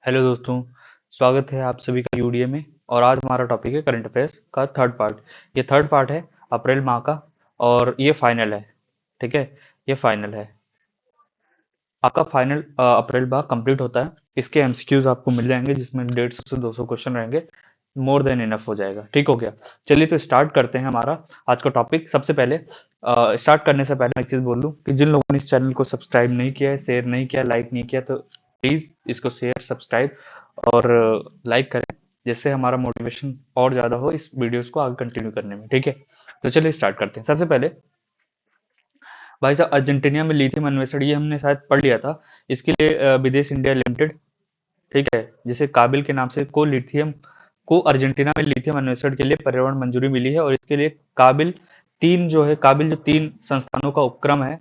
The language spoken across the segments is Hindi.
हेलो दोस्तों, स्वागत है आप सभी का यूडीए में। और आज हमारा टॉपिक है करंट अफेयर्स का थर्ड पार्ट। ये थर्ड पार्ट है अप्रैल माह का और ये फाइनल है। ठीक है, ये फाइनल है। आपका फाइनल अप्रैल माह कंप्लीट होता है। इसके एमसीक्यूज आपको मिल जाएंगे जिसमें 150 से 200 क्वेश्चन रहेंगे। मोर देन इनफ हो जाएगा। ठीक हो गया। चलिए तो स्टार्ट करते हैं हमारा आज का टॉपिक। सबसे पहले स्टार्ट करने से पहले मैं एक चीज़ बोल दूं कि जिन लोगों ने इस चैनल को सब्सक्राइब नहीं किया है, शेयर नहीं किया, लाइक नहीं किया, तो प्लीज़ इसको शेयर, सब्सक्राइब और लाइक करें, जिससे हमारा मोटिवेशन और ज़्यादा हो इस वीडियोस को आगे कंटिन्यू करने में। ठीक है, तो चलिए स्टार्ट करते हैं। सबसे पहले भाई साहब, अर्जेंटीना में लिथियम अन्वेषण, ये हमने शायद पढ़ लिया था। इसके लिए विदेश इंडिया लिमिटेड, ठीक है, जिसे काबिल के नाम से, को अर्जेंटीना में लिथियम अन्वेषण के लिए पर्यावरण मंजूरी मिली है। और इसके लिए काबिल काबिल जो तीन संस्थानों का उपक्रम है।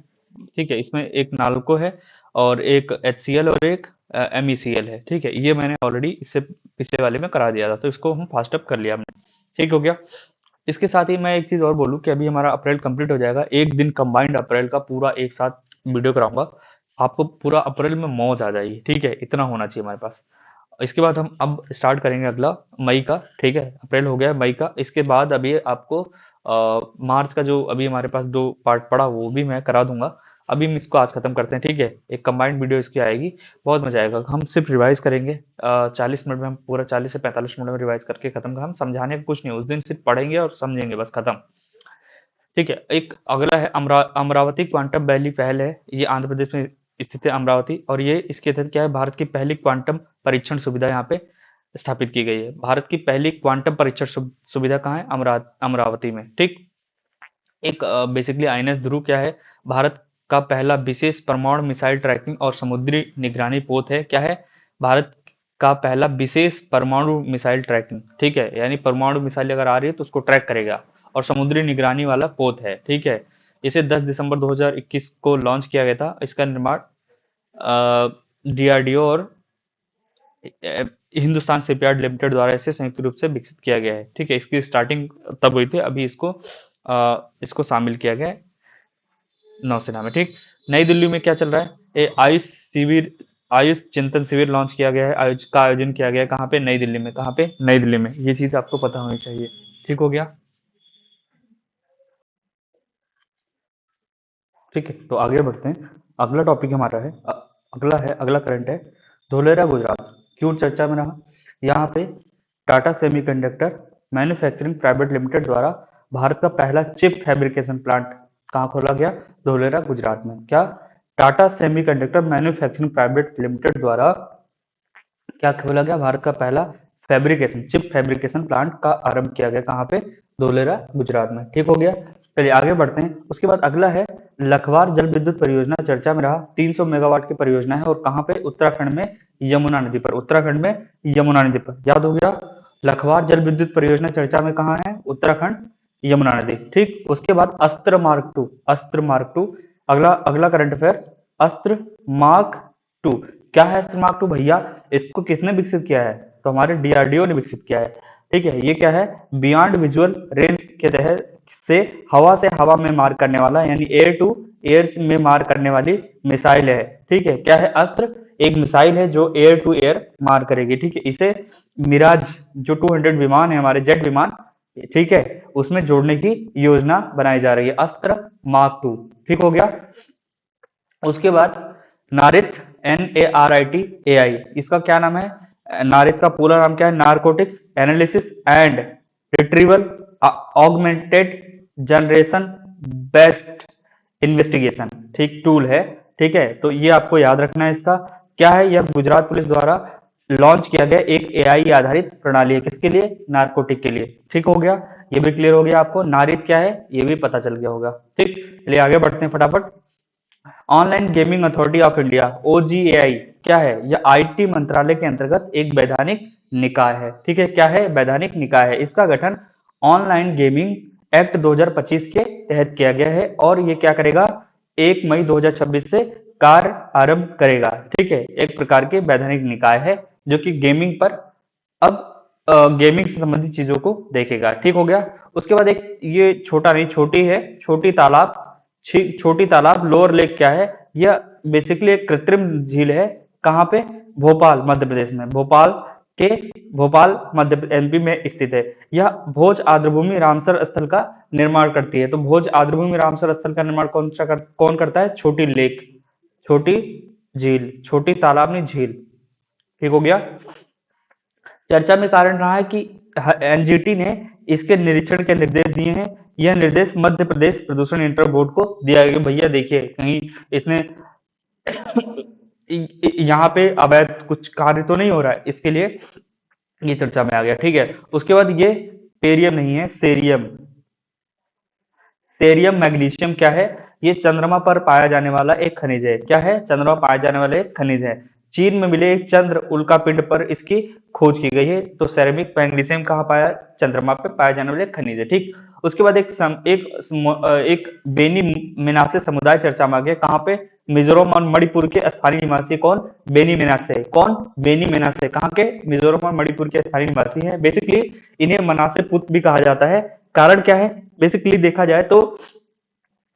ठीक है, इसमें एक नाल्को है और एक एचसीएल और एक एमईसीएल है। ठीक है, ये मैंने ऑलरेडी इससे पिछले वाले में करा दिया था, तो इसको हम फास्ट अप कर लिया हमने। ठीक हो गया। इसके साथ ही मैं एक चीज और बोलूं कि अभी हमारा अप्रैल कंप्लीट हो जाएगा, एक दिन कंबाइंड अप्रैल का पूरा एक साथ वीडियो कराऊंगा। आपको पूरा अप्रैल में मौज आ जाएगी। ठीक है, इतना होना चाहिए हमारे पास। इसके बाद हम अब स्टार्ट करेंगे अगला मई का। ठीक है, अप्रैल हो गया, मई का। इसके बाद अभी आपको मार्च का जो अभी हमारे पास दो पार्ट पड़ा वो भी मैं करा दूंगा। अभी हम इसको आज खत्म करते हैं। ठीक है, एक कंबाइंड वीडियो इसकी आएगी, बहुत मजा आएगा। हम सिर्फ रिवाइज करेंगे 40 मिनट में, हम पूरा 40 से 45 मिनट में रिवाइज करके खत्म। हम समझाने का कुछ नहीं, उस दिन सिर्फ पढ़ेंगे और समझेंगे, बस खत्म। ठीक है, एक अगला है अमरावती क्वांटम वैली पहल है। ये आंध्र प्रदेश में स्थित है अमरावती, और ये इसके तहत क्या है, भारत की पहली क्वांटम परीक्षण सुविधा यहाँ पे स्थापित की गई है। भारत की पहली क्वांटम परीक्षण सुविधा कहाँ है, अमरावती में। ठीक। एक बेसिकली आईएनएस ध्रुव क्या है, भारत का पहला विशेष परमाणु मिसाइल ट्रैकिंग और समुद्री निगरानी पोत है। क्या है, भारत का पहला विशेष परमाणु मिसाइल ट्रैकिंग। ठीक है, यानी परमाणु मिसाइल अगर आ रही है तो उसको ट्रैक करेगा, और समुद्री निगरानी वाला पोत है। ठीक है, इसे 10 दिसंबर 2021 को लॉन्च किया गया था। इसका निर्माण डीआरडीओ और हिंदुस्तान शिपयार्ड लिमिटेड द्वारा इसे संयुक्त रूप से विकसित किया गया है। ठीक है, इसकी स्टार्टिंग तब हुई थी, अभी इसको शामिल किया गया है नौसेना में। ठीक। नई दिल्ली में क्या चल रहा है, आयुष चिंतन शिविर लॉन्च किया गया है। आयोजन किया गया है कहाँ पे, नई दिल्ली में। कहाँ पे, नई दिल्ली में। ये चीज आपको पता होनी चाहिए। ठीक हो गया। ठीक है, तो आगे बढ़ते हैं। अगला टॉपिक हमारा है अगला करंट है धोलेरा गुजरात। क्यों चर्चा में रहा, यहाँ पे Tata semiconductor manufacturing private limited द्वारा भारत का पहला चिप फैब्रिकेशन प्लांट कहाँ खोला गया, धोलेरा गुजरात में। क्या, Tata semiconductor manufacturing private limited द्वारा क्या खोला गया, भारत का पहला चिप फैब्रिकेशन प्लांट का आरंभ किया गया। कहाँ पे, धोलेरा गुजरात में। ठीक हो गया। चलिए आगे बढ़ते हैं। उसके बाद अगला है लखवार जल विद्युत परियोजना, चर्चा में रहा। 300 मेगावाट की परियोजना है, और कहाँ पे, उत्तराखंड में यमुना नदी पर। उत्तराखंड में यमुना नदी पर, याद हो गया। लखवार जल विद्युत परियोजना चर्चा में कहाँ है, उत्तराखंड, यमुना नदी। ठीक। उसके बाद अस्त्र मार्क टू, अगला अगला करंट अफेयर, अस्त्र मार्क टू। क्या है अस्त्र मार्क टू भैया, इसको किसने विकसित किया है, तो हमारे डीआरडीओ ने विकसित किया है। ठीक है, ये क्या है, बियॉन्ड विजुअल रेंज के तहत से हवा में मार करने वाला, यानी एयर टू एयर में मार करने वाली मिसाइल है। ठीक है, क्या है, अस्त्र एक मिसाइल है जो एयर टू एयर मार करेगी। ठीक है, इसे मिराज जो 200 विमान है, हमारे जेट विमान, ठीक है, उसमें जोड़ने की योजना बनाई जा रही है, अस्त्र मार्क टू। ठीक हो गया। उसके बाद नारिथ, NARIT, इसका क्या नाम है, नारिथ का पूरा नाम क्या है, narcotics analysis and retrieval augmented generation based investigation, ठीक, टूल है। ठीक है, तो ये आपको याद रखना है। इसका क्या है, यह गुजरात पुलिस द्वारा लॉन्च किया गया एक AI आधारित प्रणाली है। किसके लिए, नारकोटिक के लिए। ठीक हो गया, ये भी क्लियर हो गया आपको। नारित क्या है ये भी पता चल गया होगा। ठीक, चलिए आगे बढ़ते हैं फटाफट। Online gaming authority of India, OGAI, क्या है, यह IT मंत्रालय के अंतर्गत एक वैधानिक निकाय है। ठीक है, क्या है, वैधानिक निकाय है। इसका गठन ऑनलाइन गेमिंग एक्ट 2025 के तहत किया गया है, और ये क्या करेगा, 1 मई 2026 से कार्य आरंभ करेगा। ठीक है, एक प्रकार के वैधानिक निकाय है जो कि गेमिंग पर अब गेमिंग से संबंधित चीजों को देखेगा। ठीक हो गया। उसके बाद एक ये छोटा नहीं, छोटी है, छोटी तालाब लोअर लेक, क्या है, यह बेसिकली एक कृत्रिम झील है, कहाँ पे? भोपाल मध्य प्रदेश में, के भोपाल मध्य एमपी में स्थित है। यह भोज आर्द्रभूमि रामसर स्थल का निर्माण करती है। तो भोज आर्द्रभूमि रामसर स्थल का निर्माण कौन करता है? छोटी लेक, छोटी झील, छोटी तालाबनी झील। ठीक हो गया। चर्चा में कारण रहा है कि एनजीटी ने इसके निरीक्षण के निर्देश दिए हैं। यह निर्देश मध्य प्रदेश प्रदूषण नियंत्रण बोर्ड को दिया गया। भैया देखिए कहीं इसने यहाँ पे अवैध कुछ कार्य तो नहीं हो रहा है, इसके लिए ये चर्चा में आ गया। ठीक है, उसके बाद ये पेरियम नहीं है, सेरियम। सेरियम मैग्नीशियम क्या है? ये चंद्रमा पर पाया जाने वाला एक खनिज है। क्या है? चंद्रमा पर पाया जाने वाला एक खनिज है। चीन में मिले एक चंद्र उल्कापिंड पर इसकी खोज की गई है। तो सेरेमिक मैग्नीशियम कहाँ पाया? चंद्रमा पे पाया जाने वाला एक खनिज है। ठीक, उसके बाद एक बेनी मिनासे समुदाय चर्चा में आ गया। कहाँ पे? मिजोरम और मणिपुर के स्थानीय निवासी। कौन? बेनी मिनासे। कौन? बेनी मिनासे। कहाँ के? मिजोरम और मणिपुर के स्थानीय निवासी हैं। बेसिकली इन्हें मनासे पुत्र भी कहा जाता है। कारण क्या है? बेसिकली देखा जाए तो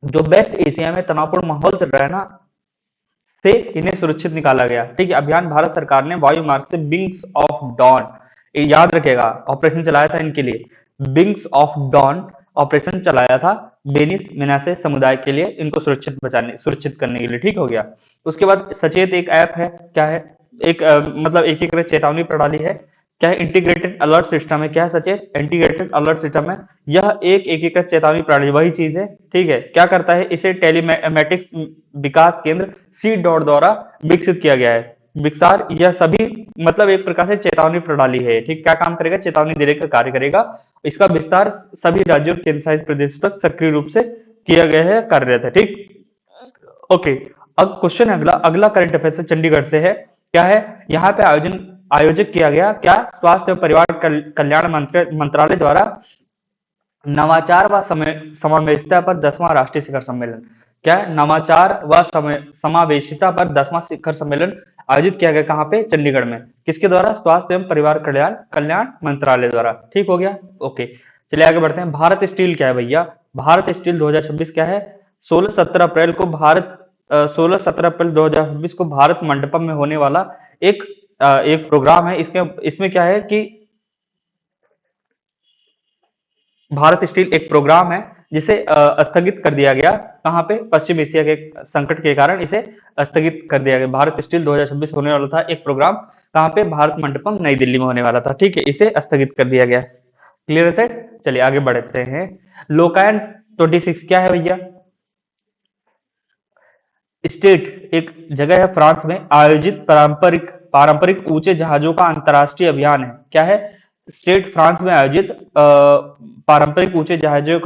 जो वेस्ट एशिया में तनावपूर्ण माहौल चल रहा है ना, से इन्हें सुरक्षित निकाला गया। ठीक है, अभियान भारत सरकार ने वायु मार्ग से विंग्स ऑफ डॉन, याद रखेगा, ऑपरेशन चलाया था इनके लिए। विंग्स ऑफ डॉन ऑपरेशन चलाया था बेनिस मिनासे समुदाय के लिए, इनको सुरक्षित करने के लिए। ठीक हो गया। उसके बाद सचेत एक ऐप है। क्या है? एक मतलब एकीकृत चेतावनी प्रणाली है। क्या है? इंटीग्रेटेड अलर्ट सिस्टम है। क्या है सचेत? इंटीग्रेटेड अलर्ट सिस्टम है। यह एक एकीकृत चेतावनी प्रणाली वही चीज है। ठीक है, क्या करता है? इसे टेलीमेटिक्स विकास केंद्र सी डॉट द्वारा विकसित किया गया है। विकसार यह सभी मतलब एक प्रकार से चेतावनी प्रणाली है। ठीक, क्या काम करेगा? चेतावनी देने का कार्य करेगा। इसका विस्तार सभी राज्यों और केंद्र शासित प्रदेशों तक सक्रिय रूप से किया गया है, कार्यरत है। ठीक, ओके। अब क्वेश्चन अगला अगला करंट अफेयर से चंडीगढ़ से है। क्या है? यहाँ पे आयोजित किया गया क्या? स्वास्थ्य एवं परिवार कल्याण मंत्रालय द्वारा नवाचार व समावेशिता पर 10वां राष्ट्रीय शिखर सम्मेलन। क्या है? नवाचार व समावेशिता पर 10वां शिखर सम्मेलन आयोजित किया गया। कहाँ पे? चंडीगढ़ में। किसके द्वारा? स्वास्थ्य एवं परिवार कल्याण मंत्रालय द्वारा। ठीक हो गया, ओके। चलिए आगे बढ़ते हैं। भारत स्टील क्या है भैया? भारत स्टील 2026 क्या है? 16-17 अप्रैल को 16-17 अप्रैल 2026 को भारत मंडपम में होने वाला एक प्रोग्राम है। इसमें क्या है कि भारत स्टील एक प्रोग्राम है जिसे स्थगित कर दिया गया। कहाँ पे? पश्चिम एशिया के संकट के कारण इसे स्थगित कर दिया गया। भारत स्टील 2026 होने वाला था एक प्रोग्राम। कहाँ पे? भारत मंडपम नई दिल्ली में होने वाला था। ठीक है, इसे स्थगित कर दिया गया। क्लियर है? चलिए आगे बढ़ते हैं। लोकायन 26 क्या है भैया? स्टेट एक जगह है फ्रांस में आयोजित पारंपरिक ऊंचे जहाजों का अंतरराष्ट्रीय अभियान है। क्या है? स्टेट फ्रांस में आयोजित पारंपरिक ऊंचे जहाजों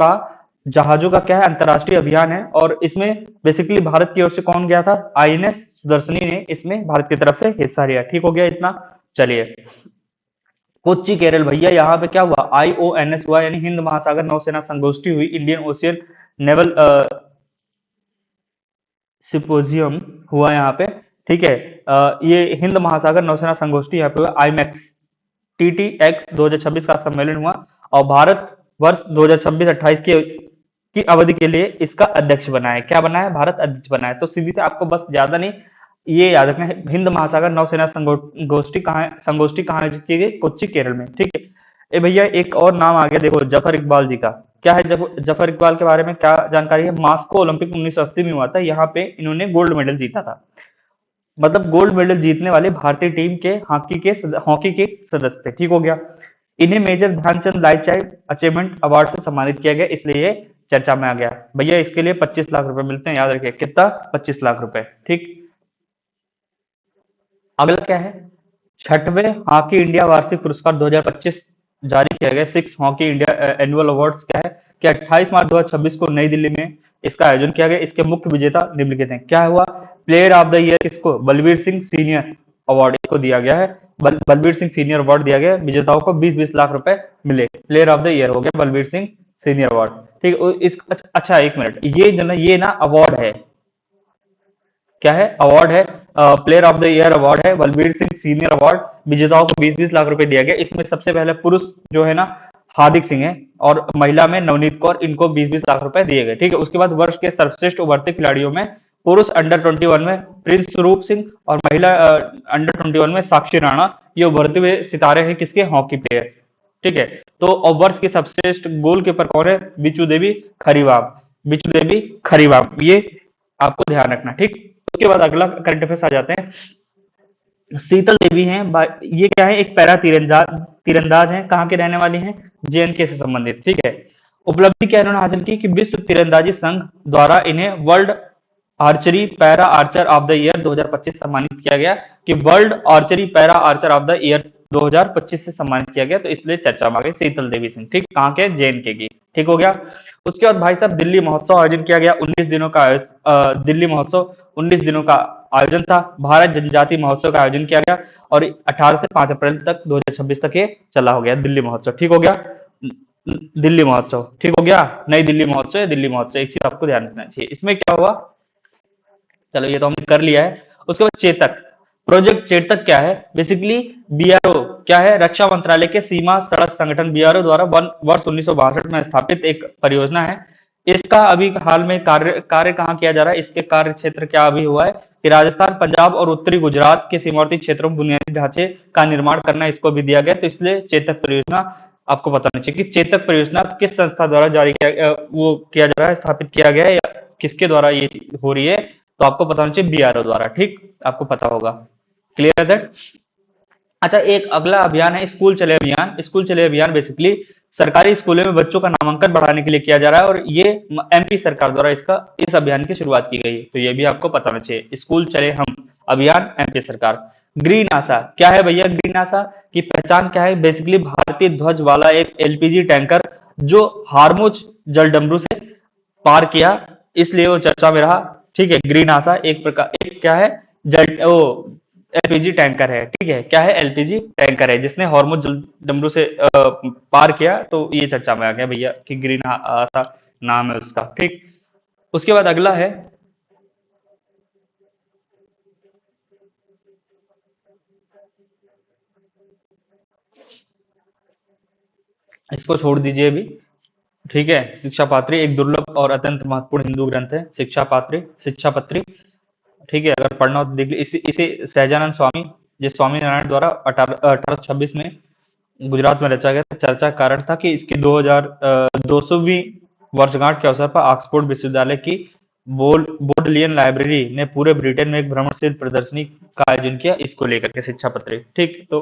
का क्या है? अंतरराष्ट्रीय अभियान है। और इसमें बेसिकली भारत की ओर से कौन गया था? आईएनएस सुदर्शनी ने इसमें भारत की तरफ से हिस्सा लिया। ठीक हो गया इतना। चलिए, कोच्चि केरल भैया, यहाँ पे क्या हुआ? IONS हुआ, यानी हिंद महासागर नौसेना संगोष्ठी हुई। इंडियन ओशियन नेवल सिम्पोजियम हुआ यहाँ पे। ठीक है, ये हिंद महासागर नौसेना संगोष्ठी यहाँ पे हुआ। आईमैक्स TTX 2026 का सम्मेलन हुआ और भारत वर्ष 2026-28 की अवधि के लिए इसका अध्यक्ष बना है। क्या बना है? भारत अध्यक्ष बना है। तो सीधी से आपको बस ज्यादा नहीं ये याद रखना है, हिंद महासागर नौसेना संगोष्ठी कहाँ आयोजित की गई? कोच्चि केरल में। ठीक है, ए भैया एक और नाम आ गया, देखो जफर इकबाल जी का। क्या है? जफर इकबाल के बारे में क्या जानकारी है? मास्को ओलंपिक 1980 में हुआ था, यहाँ पे इन्होंने गोल्ड मेडल जीता था। मतलब गोल्ड मेडल जीतने वाले भारतीय टीम के हॉकी के सदस्य थे। ठीक हो गया। इन्हें major Dhyan Chand lifetime achievement award से सम्मानित किया गया, इसलिए ये चर्चा में आ गया। भैया इसके लिए 25 लाख रुपए मिलते हैं, याद रखिए कितना? 25 लाख रुपए। ठीक, अगला क्या है? छठवें हॉकी इंडिया वार्षिक पुरस्कार 2025 जारी किया गया। 6 हॉकी इंडिया एनुअल अवार्ड्स क्या है? कि 28 मार्च 2026 को नई दिल्ली में इसका आयोजन किया गया। इसके मुख्य विजेता निम्नलिखित हैं। क्या हुआ? प्लेयर ऑफ द ईयर किसको? बलबीर सिंह सीनियर अवार्ड इसको दिया गया है। बलबीर सिंह सीनियर अवार्ड दिया गया। विजेताओं को 20-20 लाख रुपए मिले। प्लेयर ऑफ द ईयर हो गया बलबीर सिंह सीनियर अवार्ड। ठीक है, अच्छा एक मिनट, ये ना अवार्ड है। क्या है? अवार्ड है। Player of the year award है, बलबीर सिंह सीनियर अवार्ड। विजेताओं को 20-20 लाख रुपए दिया गया। इसमें सबसे पहले पुरुष जो है ना हार्दिक सिंह है और महिला में नवनीत कौर, इनको 20-20 लाख रुपए दिए गए। ठीक है, उसके बाद वर्ष के सर्वश्रेष्ठ उभरते खिलाड़ियों में पुरुष अंडर 21 में प्रिंस स्वरूप सिंह और महिला अंडर 21 में साक्षी राणा, ये उभरते हुए सितारे हैं किसके, हॉकी प्लेयर। ठीक है। तो और वर्ष की सर्वश्रेष्ठ गोलकीपर कौन है, बिचू देवी खरीवाब, बिचू देवी खरीवाब, ये आपको ध्यान रखना। ठीक। उसके बाद अगला करंट अफेयर्स आ जाते हैं। शीतल देवी हैं, ये क्या है, एक पैरा तीरंदाज तीरंदाज हैं, कहाँ के रहने वाली हैं, जेएनके से संबंधित। ठीक है। उपलब्धि क्या इन्होंने हासिल की कि विश्व तीरंदाजी संघ द्वारा इन्हें world archery para Archer of the year 2025 सम्मानित किया गया, कि world archery para Archer of the year 2025 से सम्मानित किया गया। तो इसलिए चर्चा में आ गई शीतल देवी सिंह। ठीक, कहाँ के, जेएनके की। ठीक हो गया। उसके बाद भाई साहब दिल्ली महोत्सव आयोजन किया गया, 19 दिनों का दिल्ली महोत्सव 19 दिनों का आयोजन था। भारत जनजाति महोत्सव का आयोजन किया गया और 18 से 5 अप्रैल तक 2026 तक ये चला हो गया दिल्ली महोत्सव। ठीक हो गया। दिल्ली महोत्सव ठीक हो गया। नई दिल्ली महोत्सव या दिल्ली महोत्सव, एक चीज आपको ध्यान रखना चाहिए। इसमें क्या हुआ, चलो ये तो हमने कर लिया है। उसके बाद चेतक, प्रोजेक्ट चेतक क्या है, बेसिकली बीआरओ क्या है, रक्षा मंत्रालय के सीमा सड़क संगठन बीआरओ द्वारा वर्ष 1962 में स्थापित एक परियोजना है। इसका अभी हाल में कार्य कार्य कहाँ किया जा रहा है, इसके कार्य क्षेत्र क्या अभी हुआ है कि राजस्थान, पंजाब और उत्तरी गुजरात के सीमावर्ती क्षेत्रों में बुनियादी ढांचे का निर्माण करना इसको भी दिया गया। तो इसलिए चेतक परियोजना आपको पता होना चाहिए कि चेतक परियोजना किस संस्था द्वारा जारी किया वो किया जा रहा है, स्थापित किया गया है, या किसके द्वारा ये हो रही है। तो आपको पता होना चाहिए बीआरओ द्वारा। ठीक, आपको पता होगा। क्लियर है दैट। अच्छा, एक अगला अभियान है स्कूल चले अभियान। स्कूल चले अभियान बेसिकली सरकारी स्कूलों में बच्चों का नामांकन बढ़ाने के लिए किया जा रहा है, और ये एमपी सरकार द्वारा इस अभियान की शुरुआत की गई है। तो ये भी आपको पता होना चाहिए, स्कूल चले हम अभियान, एमपी सरकार। ग्रीन आशा क्या है भैया, ग्रीन आशा की पहचान क्या है, बेसिकली भारतीय ध्वज वाला एक एलपीजी टैंकर जो हारमुज जलडमरू से पार किया, इसलिए वो चर्चा में रहा। ठीक है। ग्रीन आशा एक प्रकार, एक क्या है, जल ओ एलपीजी टैंकर है। ठीक है, क्या है, एलपीजी टैंकर है जिसने हॉर्मुज डमरू से पार किया। तो ये चर्चा में आ गया भैया कि ग्रीन आशा नाम है उसका। ठीक। उसके बाद अगला है, इसको छोड़ दीजिए अभी। ठीक है। शिक्षा पात्री एक दुर्लभ और अत्यंत महत्वपूर्ण हिंदू ग्रंथ है, शिक्षा पात्री, शिक्षा पत्री। ठीक है, अगर पढ़ना हो तो देख लीजिए। इसे सहजानंद स्वामी, जिस स्वामी नारायण द्वारा 1826 में गुजरात में रचा गया था। चर्चा का कारण था कि इसकी 200वीं वर्षगांठ के अवसर पर ऑक्सफोर्ड विश्वविद्यालय की बोडलियन लाइब्रेरी ने पूरे ब्रिटेन में एक भ्रमणशील प्रदर्शनी का आयोजन किया इसको लेकर के, शिक्षा पत्र। ठीक, तो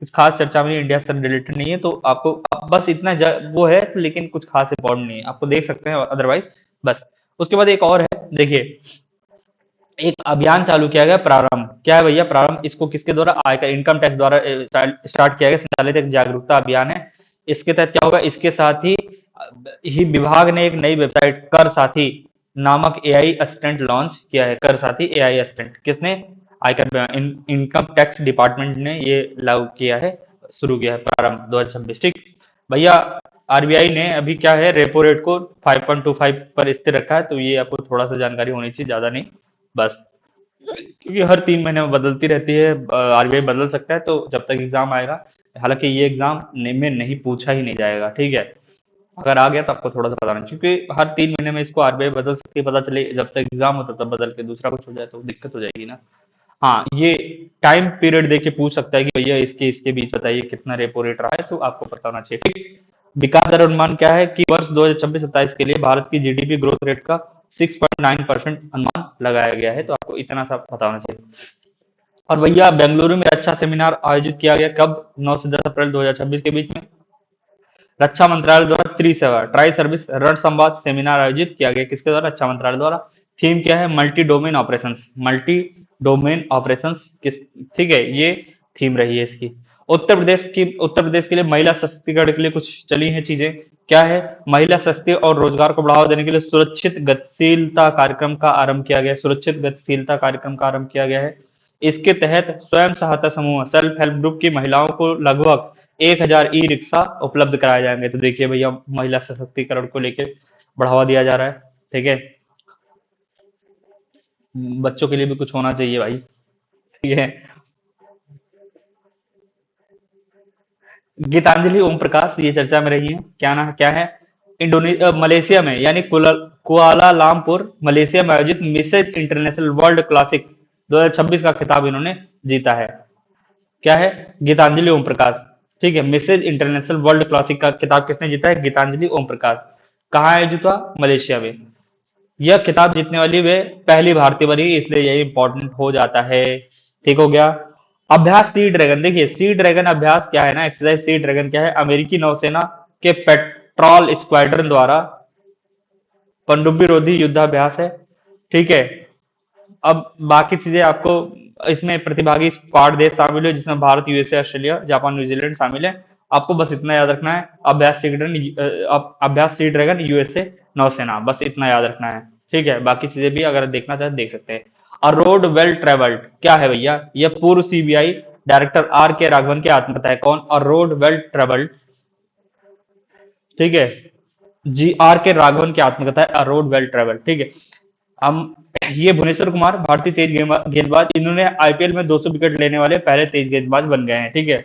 कुछ खास चर्चा में इंडिया से रिलेटेड नहीं है, तो आपको बस इतना वो है, लेकिन कुछ खास इंपॉर्टेंट नहीं है, आपको देख सकते हैं अदरवाइज बस। उसके बाद एक और है, देखिए एक अभियान चालू किया गया प्रारंभ, क्या है भैया प्रारंभ, इसको किसके द्वारा, आयकर इनकम टैक्स द्वारा स्टार्ट किया गया, संचालित एक जागरूकता अभियान है। इसके तहत क्या होगा, इसके साथ ही विभाग ने एक नई वेबसाइट कर साथी नामक एआई असिस्टेंट लॉन्च किया है। कर साथी एआई असिस्टेंट किसने, आयकर इनकम टैक्स डिपार्टमेंट ने ये लागू किया है, शुरू किया है प्रारंभ 2026। ठीक भैया, आरबीआई ने अभी क्या है, रेपो रेट को 5.25 पर स्थिर रखा है। तो ये आपको थोड़ा सा जानकारी होनी चाहिए, ज्यादा नहीं बस, क्योंकि हर 3 महीने में बदलती रहती है, आरबीआई बदल सकता है। तो जब तक एग्जाम आएगा, हालांकि ये एग्जाम में नहीं पूछा ही नहीं जाएगा। ठीक है, अगर आ गया तो आपको थोड़ा सा पता नहीं, क्योंकि हर 3 महीने में इसको आरबीआई बदल सकती है, पता चले जब तक एग्जाम होता तब बदल के दूसरा कुछ हो जाए तो दिक्कत हो जाएगी ना। हाँ, ये टाइम पीरियड देके पूछ सकता है कि भैया इसके इसके बीच बताइए कितना रेपो रेट रहा है, तो आपको पता होना चाहिए। ठीक। विकास दर अनुमान क्या है कि वर्ष 2026-27 के लिए भारत की जीडीपी ग्रोथ रेट का 6.9% अनुमान लगाया गया है। तो आपको इतना सा पता होना चाहिए। और भैया बेंगलुरु में रक्षा सेमिनार आयोजित किया गया कब, 9 से 10 अप्रैल 2026 के बीच में। रक्षा मंत्रालय द्वारा त्रिसेवा ट्राई सर्विस रण संवाद सेमिनार आयोजित किया गया, किसके द्वारा, रक्षा मंत्रालय द्वारा। थीम क्या है, multi domain operations, multi domain operations किस, ठीक है, ये थीम रही है इसकी। उत्तर प्रदेश के लिए महिला सशक्तिकरण के लिए कुछ चली हैं चीजें, क्या है, महिला सशक्ति और रोजगार को बढ़ावा देने के लिए सुरक्षित गतिशीलता कार्यक्रम का आरंभ किया गया, सुरक्षित गतिशीलता कार्यक्रम का आरंभ किया गया है। इसके तहत स्वयं सहायता समूह, सेल्फ हेल्प ग्रुप की महिलाओं को लगभग 1000 ई रिक्शा उपलब्ध कराए जाएंगे। तो देखिए भैया, महिला सशक्तिकरण को लेकर बढ़ावा दिया जा रहा है। ठीक है, बच्चों के लिए भी कुछ होना चाहिए भाई। ठीक है। गीतांजलि ओम प्रकाश ये चर्चा में रही है, क्या ना क्या है, मलेशिया में यानी कुआलालंपुर मलेशिया में आयोजित मिसेज इंटरनेशनल वर्ल्ड क्लासिक 2026 का खिताब इन्होंने जीता है। क्या है? गीतांजलि ओम प्रकाश। ठीक है, मिसेज इंटरनेशनल वर्ल्ड क्लासिक का खिताब किसने जीता है? गीतांजलि ओम प्रकाश। कहाँ आयोजित हुआ? मलेशिया में। यह खिताब जीतने वाली वे पहली भारतीय बनी, इसलिए यही इंपॉर्टेंट हो जाता है। ठीक हो गया। अभ्यास सी ड्रैगन, देखिए सी ड्रैगन अभ्यास क्या है ना, एक्सरसाइज सी ड्रैगन क्या है? अमेरिकी नौसेना के पेट्रोल स्क्वाड्रन द्वारा पनडुब्बी रोधी युद्धाभ्यास है। ठीक है। अब बाकी चीजें आपको, इसमें प्रतिभागी 5 देश शामिल है, जिसमें Bharat, USA, Australia, Japan, New Zealand शामिल है। आपको बस इतना याद रखना है, अभ्यास सी ड्रैगन यूएसए नौसेना, बस इतना याद रखना है। ठीक है, बाकी चीजें भी अगर देखना चाहे देख सकते हैं। अ रोड वेल ट्रेवल्ड क्या है भैया? यह पूर्व सीबीआई डायरेक्टर आर के राघवन की आत्मकथा है। कौन? अ रोड वेल ट्रेवल्ड। ठीक है, जी आर के राघवन की आत्मकथा है अ रोड वेल ट्रेवल्ड। ठीक है। हम, ये भुवनेश्वर कुमार भारतीय तेज गेंदबाज, इन्होंने आईपीएल में 200 विकेट लेने वाले पहले तेज गेंदबाज बन गए हैं। ठीक है।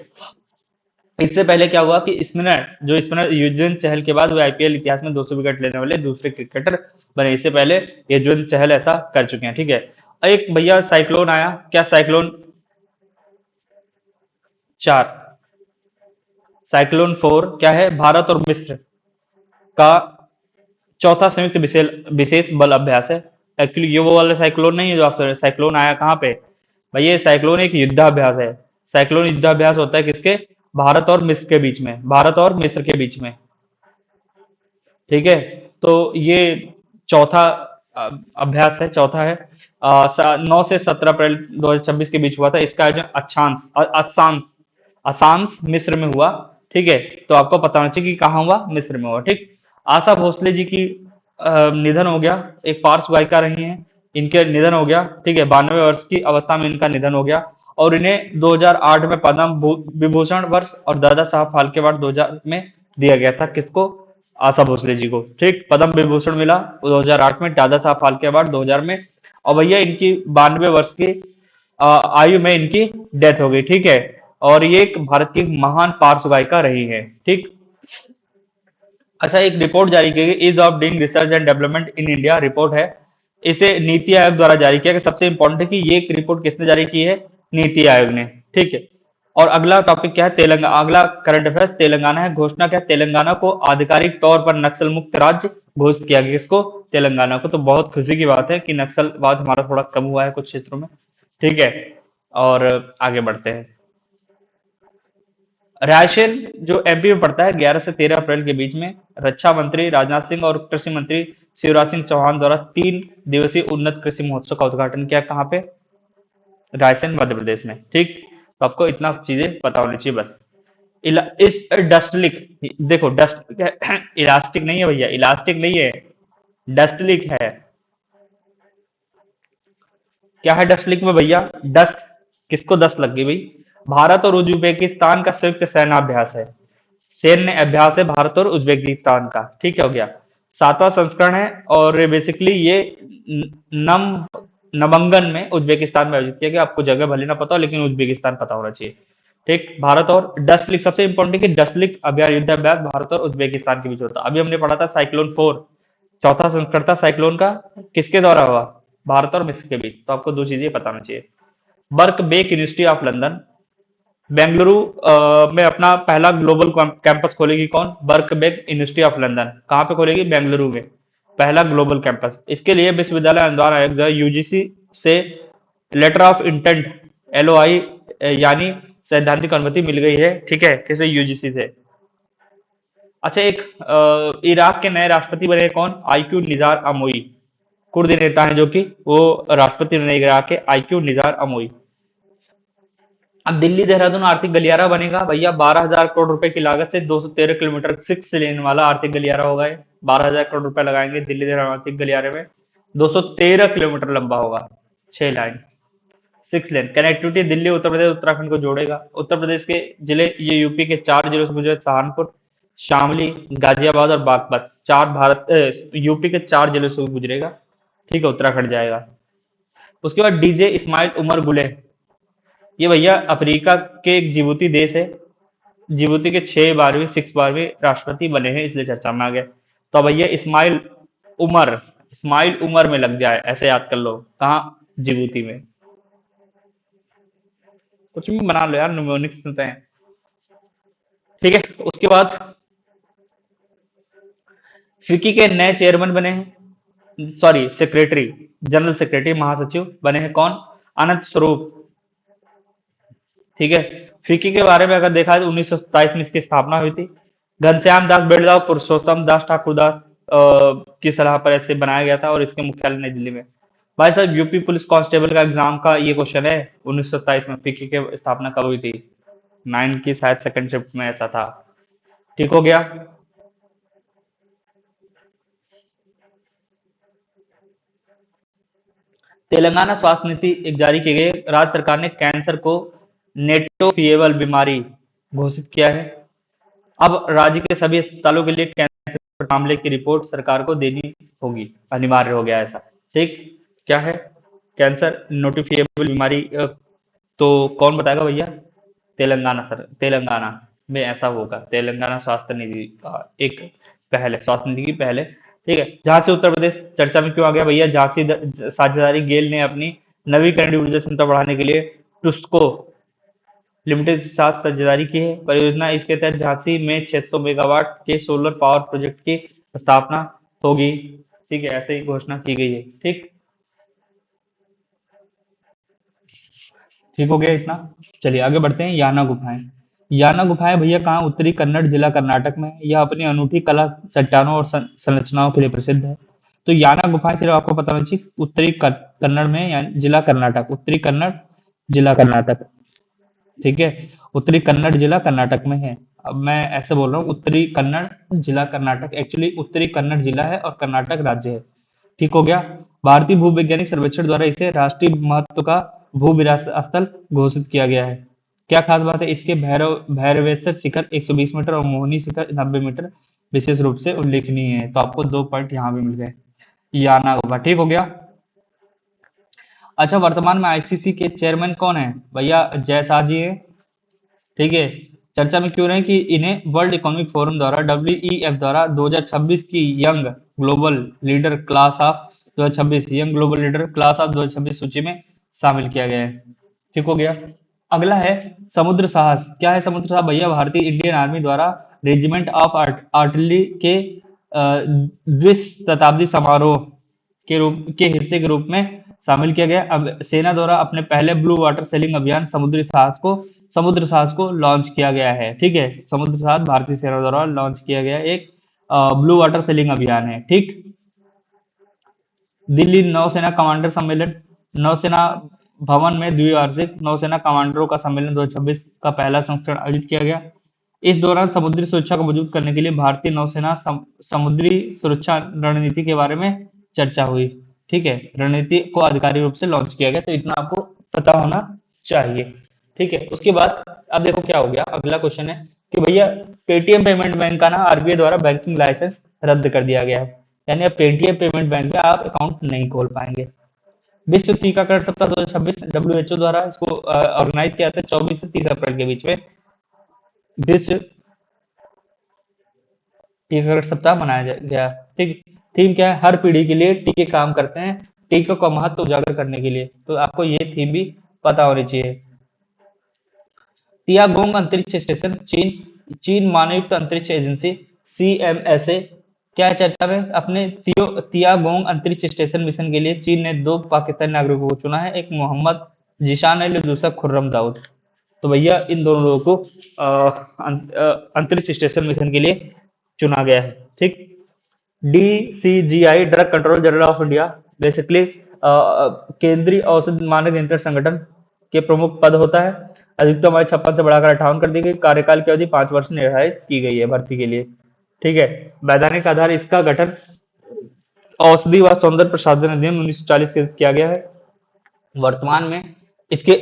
इससे पहले क्या हुआ कि स्पिनर युजवेंद्र चहल के बाद वो आईपीएल इतिहास में 200 विकेट लेने वाले दूसरे क्रिकेटर बने। इससे पहले युजवेंद्र चहल ऐसा कर चुके हैं। ठीक है। एक भैया साइक्लोन आया, क्या साइक्लोन? 4। साइक्लोन 4 क्या है? भारत और मिस्र का चौथा संयुक्त विशेष बल अभ्यास है। एक्चुअली ये वो वाला साइक्लोन नहीं है जो आप, साइक्लोन आया कहाँ पे भाई? ये साइक्लोन एक युद्धाभ्यास है। साइक्लोन युद्धाभ्यास होता है किसके? भारत और मिस्र के बीच में, भारत और मिस्र के बीच में। ठीक है। तो ये चौथा अभ्यास है, चौथा है। 9 से 17 अप्रैल 2026 के बीच हुआ था। इसका आयोजन असांस मिस्र में हुआ। ठीक है। तो आपको पता होना चाहिए कि कहाँ हुआ? मिस्र में हुआ। ठीक। आशा भोसले जी की निधन हो गया, एक पार्श्व गायिका रही हैं, इनके निधन हो गया। ठीक है, 92 वर्ष की अवस्था में इनका निधन हो गया। और इन्हें 2008 में पद्म विभूषण वर्ष और दादा साहब फाल्के अवार्ड 2000 में दिया गया था। किसको? आशा भोसले जी को। ठीक, पद्म विभूषण मिला 2008 में, दादा साहब फाल्के अवार्ड 2000 में। और भैया इनकी 92 वर्ष की आयु में इनकी डेथ हो गई। ठीक है। और ये एक भारत की महान पार्श्व गायिका रही है। ठीक। अच्छा, एक रिपोर्ट जारी की गई, is of doing research and development in India report है। इसे नीति आयोग द्वारा जारी किया गया। सबसे इंपॉर्टेंट है कि ये एक रिपोर्ट किसने जारी की है? नीति आयोग ने। ठीक है। और अगला टॉपिक क्या है? तेलंगाना। अगला करंट अफेयर्स तेलंगाना है। घोषणा क्या है? तेलंगाना को आधिकारिक तौर पर नक्सल मुक्त राज्य घोषित किया गया। किसको? तेलंगाना को। तो बहुत खुशी की बात है कि नक्सलवाद हमारा थोड़ा कम हुआ है कुछ क्षेत्रों में। ठीक है। और आगे बढ़ते हैं। रायसेन जो एमपी में पड़ता है, 11 से 13 अप्रैल के बीच में रक्षा मंत्री राजनाथ सिंह और कृषि मंत्री शिवराज सिंह चौहान द्वारा 3 दिवसीय उन्नत कृषि महोत्सव का उद्घाटन किया। कहाँ पे? रायसेन मध्य प्रदेश में। ठीक। तो आपको इतना चीजें पता होनी चाहिए बस। इस डस्टलिक, देखो डस्ट इलास्टिक नहीं है भैया, इलास्टिक नहीं है, डस्टलिक है। क्या है डस्टलिक में भैया? डस्ट, किसको दस्त लग गई भाई? भारत और उज्बेकिस्तान का संयुक्त सेनाभ्यास है। सैन्य अभ्यास है भारत और उज्बेकिस्तान का। ठीक है, हो गया। 7वां संस्करण है। और बेसिकली ये नम नमंगन में उज्बेकिस्तान में आयोजित किया गया। आपको जगह भले ना पता हो, लेकिन उज्बेकिस्तान पता होना चाहिए। ठीक। भारत और डस्ट लीग, सबसे इंपॉर्टेंट है कि डस्ट लीग अभ्यास युद्धाभ्यास भारत और उज्बेकिस्तान के बीच होता। अभी हमने पढ़ा था साइक्लोन 4, चौथा संस्करण था साइक्लोन का, किसके द्वारा हुआ? भारत और मिस्र के बीच। तो आपको दो चीजें पता होनी चाहिए। Birkbeck University of London Bengaluru में अपना पहला ग्लोबल कैंपस खोलेगी। कौन? Birkbeck University of London. कहाँ पे खोलेगी? बेंगलुरु में पहला ग्लोबल कैंपस। इसके लिए विश्वविद्यालय अनुदान आयोग जो है यूजीसी से लेटर ऑफ इंटेंट, एलओआई, यानी सैद्धांतिक अनुमति मिल गई है। ठीक है, किसे? यूजीसी से। अच्छा, एक इराक के नए राष्ट्रपति बने। कौन? आईक्यू निजार अमोई, कुर्द नेता हैं जो कि वो राष्ट्रपति बने इराक के, आईक्यू निजार अमोई। अब दिल्ली देहरादून आर्थिक गलियारा बनेगा भैया, 12,000 करोड़ रुपए की लागत से 213 किलोमीटर 6 लेन वाला आर्थिक गलियारा होगा ये। 12,000 करोड़ रुपए लगाएंगे दिल्ली देहरादून आर्थिक गलियारे में। 213 किलोमीटर लंबा होगा, 6 लाइन, 6 लेन। कनेक्टिविटी दिल्ली उत्तर प्रदेश उत्तराखंड को जोड़ेगा। उत्तर प्रदेश के जिले, ये यूपी के 4 जिलों से गुजरे, सहारनपुर, शामली, गाजियाबाद और बागपत। यूपी के 4 जिलों से गुजरेगा। ठीक है, उत्तराखंड जाएगा। उसके बाद डीजे इस्माइल उमर गुले, ये भैया अफ्रीका के एक जिबूती देश है। जिबूती के 6 बारहवीं राष्ट्रपति बने हैं, इसलिए चर्चा में आ गए। तो भैया इस्माइल उमर स्माइल उमर में लग जाए, ऐसे याद कर लो। कहाँ? जिबूती में। कुछ भी बना लो यार, न्यूमोनिक्स सुनते हैं। ठीक है, उसके बाद फिक्की के नए चेयरमैन बने हैं, सॉरी सेक्रेटरी, जनरल सेक्रेटरी महासचिव बने हैं कौन? अनंत स्वरूप। ठीक है। फिक्की के बारे में अगर देखा जाए तो 1927 में इसकी स्थापना हुई थी। घनश्याम दास बेड़ला और पुरुषोत्तम दास ठाकुर दास की सलाह पर ऐसे बनाया गया था और इसके मुख्यालय नई दिल्ली में। भाई साहब, यूपी पुलिस कांस्टेबल का एग्जाम का ये क्वेश्चन है। 1927 में फिक्की की स्थापना कब हुई थी? 9 की शायद सेकंड शिफ्ट में ऐसा था। ठीक हो गया। तेलंगाना स्वास्थ्य नीति एक जारी की गई। राज्य सरकार ने कैंसर को नेटोफिएबल बीमारी घोषित किया है। अब राज्य के सभी अस्पतालों के लिए कैंसर मामले की रिपोर्ट सरकार को देनी होगी, अनिवार्य हो गया ऐसा। ठीक। क्या है? कैंसर नोटिफिएबल बीमारी, तो कौन बताएगा भैया? तेलंगाना सर, तेलंगाना में ऐसा होगा। तेलंगाना स्वास्थ्य निधि का एक पहल है, स्वास्थ्य निधि की पहल है। ठीक है। झांसी उत्तर प्रदेश चर्चा में क्यों आ गया भैया? झांसी साझेदारी गेल ने अपनी नवीकरण ऊर्जा क्षमता बढ़ाने के लिए टुस्को लिमिटेड के साथ साझेदारी की है। परियोजना इसके तहत झांसी में 600 मेगावाट के सोलर पावर प्रोजेक्ट की स्थापना होगी। ठीक है, ऐसे ही घोषणा की गई है। ठीक। ठीक हो गया इतना। चलिए आगे बढ़ते हैं। याना गुफाएं। याना गुफाएं भैया कहाँ? उत्तरी कन्नड़ जिला कर्नाटक में है। यह अपनी अनूठी कला, चट्टानों और संरचनाओं के लिए प्रसिद्ध है। तो याना गुफाएं सिर्फ आपको पता होना चाहिए, उत्तरी कन्नड़ में, यानी जिला कर्नाटक, उत्तरी कन्नड़ जिला कर्नाटक। ठीक है। उत्तरी कन्नड़ जिला कर्नाटक में है। अब मैं ऐसे बोल रहा हूँ, उत्तरी कन्नड़ जिला कर्नाटक, एक्चुअली उत्तरी कन्नड़ जिला है और कर्नाटक राज्य है। ठीक हो गया। भारतीय भूवैज्ञानिक सर्वेक्षण द्वारा इसे राष्ट्रीय महत्व का भू विरासत स्थल घोषित किया गया है। क्या खास बात है? इसके भैरवेश्वर शिखर 120 मीटर और मोहनी शिखर 90 मीटर विशेष रूप से उल्लेखनीय है। तो आपको 2 पॉइंट यहाँ भी मिल गए। याना होगा। ठीक हो गया। अच्छा, वर्तमान में आईसीसी के चेयरमैन कौन है भैया? जय शाह जी है। ठीक है। चर्चा में क्यों रहे कि इन्हें वर्ल्ड इकोनॉमिक फोरम द्वारा, डब्ल्यूईएफ द्वारा 2026 की young global leader class of 2026, young global leader class of 2026 सूची में शामिल किया गया है। ठीक हो गया। अगला है समुद्र साहस। क्या है समुद्र साहस भैया? भारतीय इंडियन आर्मी द्वारा रेजिमेंट ऑफ आर्टिलरी के द्विश शताब्दी समारोह के रूप के हिस्से के रूप में शामिल किया गया। अब सेना द्वारा अपने पहले ब्लू वाटर सेलिंग अभियान समुद्र साहस को लॉन्च किया गया है। ठीक है। समुद्र साहस भारतीय सेना द्वारा लॉन्च किया गया एक ब्लू वाटर सेलिंग अभियान है। ठीक। दिल्ली नौसेना कमांडर सम्मेलन, नौसेना भवन में द्विवार्षिक नौसेना कमांडरों का सम्मेलन 2026 का पहला संस्करण आयोजित किया गया। इस दौरान समुद्री सुरक्षा को मजबूत करने के लिए भारतीय नौसेना समुद्री सुरक्षा रणनीति के बारे में चर्चा हुई। ठीक है। रणनीति को आधिकारिक रूप से लॉन्च किया गया, तो इतना आपको पता होना चाहिए। ठीक है। उसके बाद अब देखो क्या हो गया। अगला क्वेश्चन है कि भैया पेटीएम पेमेंट बैंक का ना आरबीआई द्वारा बैंकिंग लाइसेंस रद्द कर दिया गया है। यानी अब पेटीएम पेमेंट बैंक में आप अकाउंट नहीं खोल पाएंगे। विश्व टीकाकरण सप्ताह 2026 डब्ल्यूएचओ द्वारा इसको ऑर्गेनाइज किया था 24 से 30 अप्रैल के बीच में। विश्व टीकाकरण सप्ताह मनाया गया। ठीक। थीम क्या है? हर पीढ़ी के लिए टीके काम करते हैं, टीकों का महत्व उजागर करने के लिए। तो आपको ये थीम भी पता होनी चाहिए। तियागोंग अंतरिक्ष स्टेशन, चीन, चीन मानवयुक्त अंतरिक्ष एजेंसी सीएमएसए क्या है चर्चा में? अपने तियागोंग अंतरिक्ष स्टेशन मिशन के लिए चीन ने 2 पाकिस्तानी नागरिकों को चुना है, एक मोहम्मद जीशान है और दूसरा खुर्रम दाऊद। तो भैया इन दोनों लोगों को अंतरिक्ष स्टेशन मिशन के लिए चुना गया है। ठीक। DCGI, drug control general of India, basically केंद्रीय औषध मानक नियंत्रण संगठन के प्रमुख पद होता है। अधिकतम आयु 56 से बढ़ाकर 58 कर दी गई। कार्यकाल की अवधि 5 वर्ष निर्धारित की गई है भर्ती के लिए। ठीक है। वैधानिक आधार इसका गठन औषधि व सौंदर्य प्रसाधन अधिनियम 1940 से किया गया है। वर्तमान में इसके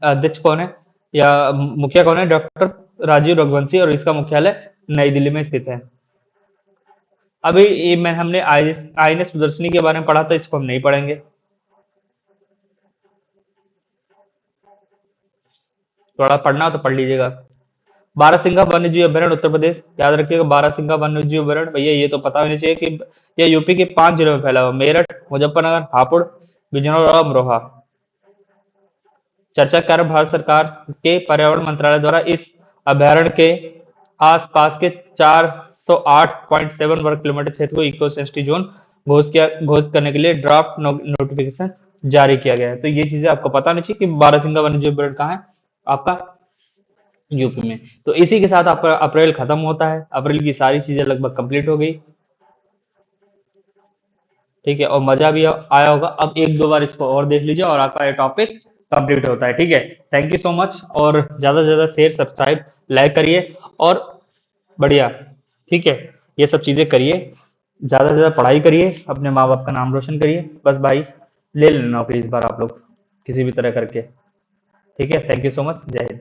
अध्यक्ष कौन है या मुखिया कौन है? डॉक्टर राजीव रघुवंशी, और इसका मुख्यालय नई दिल्ली में स्थित है। अभी ये मैं हमने आईएनएस सुदर्शनी के बारे में पढ़ा था, इसको हम नहीं पढ़ेंगे। थोड़ा पढ़ना हो तो पढ़ लीजिएगा। बारहसिंगा वन्य जीव अभयारण्य उत्तर प्रदेश, याद रखिएगा बारहसिंगा वन्य जीव अभयारण्य, भैया ये तो पता होना चाहिए कि ये यूपी के 5 जिलों में फैला हुआ, मेरठ, मुजफ्फरनगर, हापुड़, बिजनौर और अमरोहा। चर्चा का कारण भारत सरकार के पर्यावरण मंत्रालय द्वारा इस अभयारण्य के आसपास के 408.7 वर्ग किलोमीटर क्षेत्र को इको सेंसिटिव जोन घोषित करने के लिए ड्राफ्ट नोटिफिकेशन जारी किया गया है। तो ये चीजें आपको पता नहीं चाहिए कि बारहसिंगा वन्यजीव अभयारण्य कहाँ है आपका, यूपी में। तो इसी के साथ आपका अप्रैल खत्म होता है, अप्रैल की सारी चीजें लगभग कंप्लीट हो गई, ठीक है, और मजा भी आया होगा। अब एक दो बार इसको और देख लीजिए और आपका ये टॉपिक कंप्लीट होता है, ठीक है। थैंक यू सो मच, और ज्यादा से ज्यादा शेयर सब्सक्राइब लाइक करिए और बढ़िया, ठीक है, ये सब चीजें करिए, ज्यादा से ज्यादा पढ़ाई करिए, अपने माँ बाप का नाम रोशन करिए, बस भाई ले लेना नौकरी इस बार आप लोग किसी भी तरह करके, ठीक है। थैंक यू सो मच, जय हिंद।